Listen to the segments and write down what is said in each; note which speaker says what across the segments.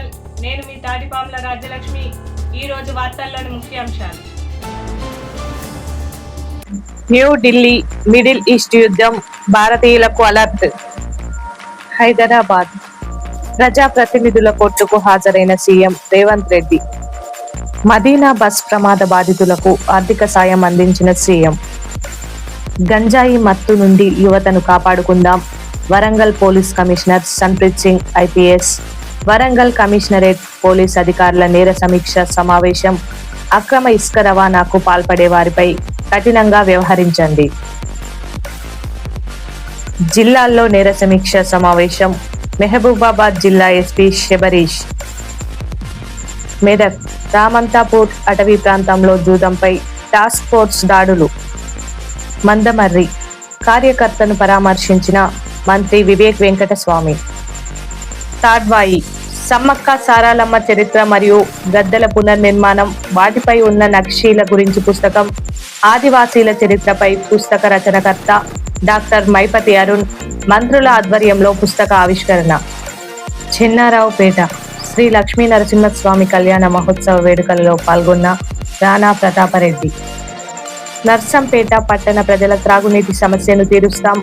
Speaker 1: Channel. నేను మీ తాడిపాముల రాజ్యలక్ష్మి. ఈ రోజు వార్తల్లోని ముఖ్యాంశాలు.
Speaker 2: న్యూఢిల్లీ మిడిల్ ఈస్ట్ యుద్ధం, భారతీయులకు అలర్ట్. హైదరాబాద్ ప్రజాప్రతినిధుల కోర్టుకు హాజరైన సీఎం రేవంత్ రెడ్డి. మదీనా బస్ ప్రమాద బాధితులకు ఆర్థిక సాయం అందించిన సీఎం. గంజాయి మత్తు నుండి యువతను కాపాడుకుందాం. Warangal police commissioner Sanpreet Singh IPS. Warangal commissionerate police అధికారుల నేర సమీక్ష సమావేశం. అక్రమ ఇసుక రవాణాకు పాల్పడే వారిపై కఠినంగా వ్యవహరించండి. జిల్లాల్లో నేర సమీక్ష సమావేశం. మెహబూబాబాద్ జిల్లా ఎస్పీ శబరీష్. మెదక్ రామంతాపూర్ అటవీ ప్రాంతంలో జూదంపై టాస్క్ ఫోర్స్ దాడులు. మందమర్రి కార్యకర్తను పరామర్శించిన మంత్రి వివేక్ వెంకటస్వామి. తాడ్వాయి సమ్మక్క సారాలమ్మ చరిత్ర మరియు గద్దెల పునర్నిర్మాణం, వాటిపై ఉన్న నక్షీల గురించి పుస్తకం. ఆదివాసీల చరిత్రపై పుస్తక రచనకర్త డాక్టర్ మైపతి అరుణ్. మంత్రుల ఆధ్వర్యంలో పుస్తక ఆవిష్కరణ. చెన్నారావుపేట శ్రీ లక్ష్మీ నరసింహస్వామి కళ్యాణ మహోత్సవ వేడుకలలో పాల్గొన్న రాణా ప్రతాపరెడ్డి. నర్సంపేట పట్టణ ప్రజల త్రాగునీటి సమస్యను తీరుస్తాం.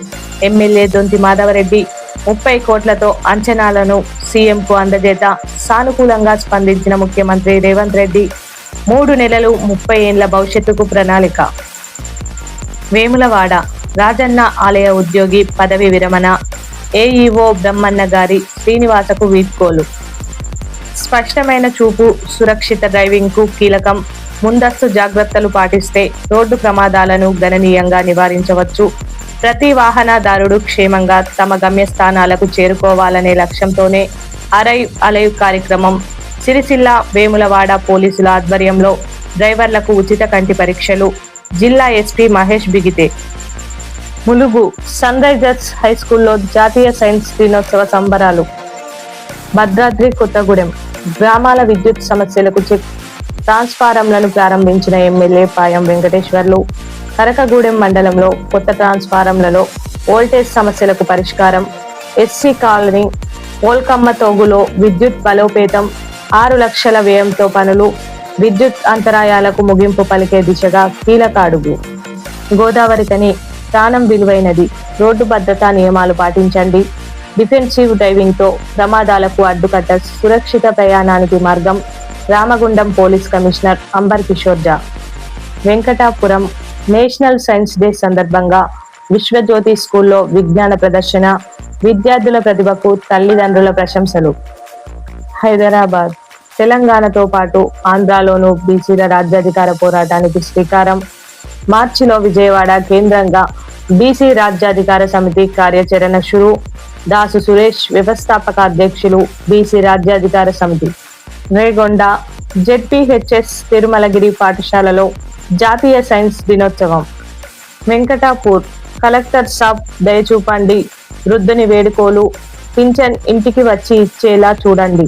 Speaker 2: ఎమ్మెల్యే దొంతి మాధవరెడ్డి. 30 కోట్లతో అంచనాలను సీఎంకు అందజేత సానుకూలంగా స్పందించిన ముఖ్యమంత్రి రేవంత్ రెడ్డి. 3 నెలలు 30 ఏళ్ల భవిష్యత్తుకు ప్రణాళిక. వేములవాడ రాజన్న ఆలయ ఉద్యోగి పదవి విరమణ. ఏఈఓ బ్రహ్మన్న గారి శ్రీనివాసకు వీడ్కోలు. స్పష్టమైన చూపు సురక్షిత డ్రైవింగ్ కు కీలకం. ముందస్తు జాగ్రత్తలు పాటిస్తే రోడ్డు ప్రమాదాలను గణనీయంగా నివారించవచ్చు. ప్రతి వాహనదారుడు క్షేమంగా తమ గమ్యస్థానాలకు చేరుకోవాలనే లక్ష్యంతోనే అరైవ్ అలైవ్ కార్యక్రమం. సిరిసిల్ల వేములవాడ పోలీసుల ఆధ్వర్యంలో డ్రైవర్లకు ఉచిత కంటి పరీక్షలు. జిల్లా ఎస్పీ మహేష్ బిగితే. ములుగు సన్ రైజర్స్ హైస్కూల్లో జాతీయ సైన్స్ దినోత్సవ సంబరాలు. భద్రాద్రి కొత్తగూడెం గ్రామాల విద్యుత్ సమస్యలకు చెక్ ట్రాన్స్ఫారంలను ప్రారంభించిన ఎమ్మెల్యే పాయం వెంకటేశ్వర్లు. కరకగూడెం మండలంలో కొత్త ట్రాన్స్ఫారంలలో వోల్టేజ్ సమస్యలకు పరిష్కారం. ఎస్సీ కాలనీ ఓల్కమ్మ తోగులో విద్యుత్ బలోపేతం. 6 లక్షల వ్యయంతో పనులు. విద్యుత్ అంతరాయాలకు ముగింపు పలికే దిశగా కీలక అడుగు. గోదావరికని ప్రాణం విలువైనది. రోడ్డు భద్రతా నియమాలు పాటించండి. డిఫెన్సివ్ డ్రైవింగ్ తో ప్రమాదాలకు అడ్డుకట్ట. సురక్షిత ప్రయాణానికి మార్గం. Ramagundam police commissioner Amber Kishore Jha. Venkatapuram national science day సందర్భంగా విశ్వజ్యోతి స్కూల్లో విజ్ఞాన ప్రదర్శన. విద్యార్థుల ప్రతిభకు తల్లిదండ్రుల ప్రశంసలు. హైదరాబాద్ తెలంగాణతో పాటు ఆంధ్రాలోనూ బీసీల రాజ్యాధికార పోరాటానికి శ్రీకారం. మార్చిలో విజయవాడ కేంద్రంగా బీసీ రాజ్యాధికార సమితి కార్యాచరణ షురు. దాసు సురేష్ వ్యవస్థాపక అధ్యక్షులు, బీసీ రాజ్యాధికార సమితి. రేగొండ జెడ్పీహెచ్ఎస్ తిరుమలగిరి పాఠశాలలో జాతీయ సైన్స్ దినోత్సవం. వెంకటాపూర్ కలెక్టర్ సాబ్ దయచూపండి. వృద్ధుని వేడుకోలు. పింఛన్ ఇంటికి వచ్చి ఇచ్చేలా చూడండి.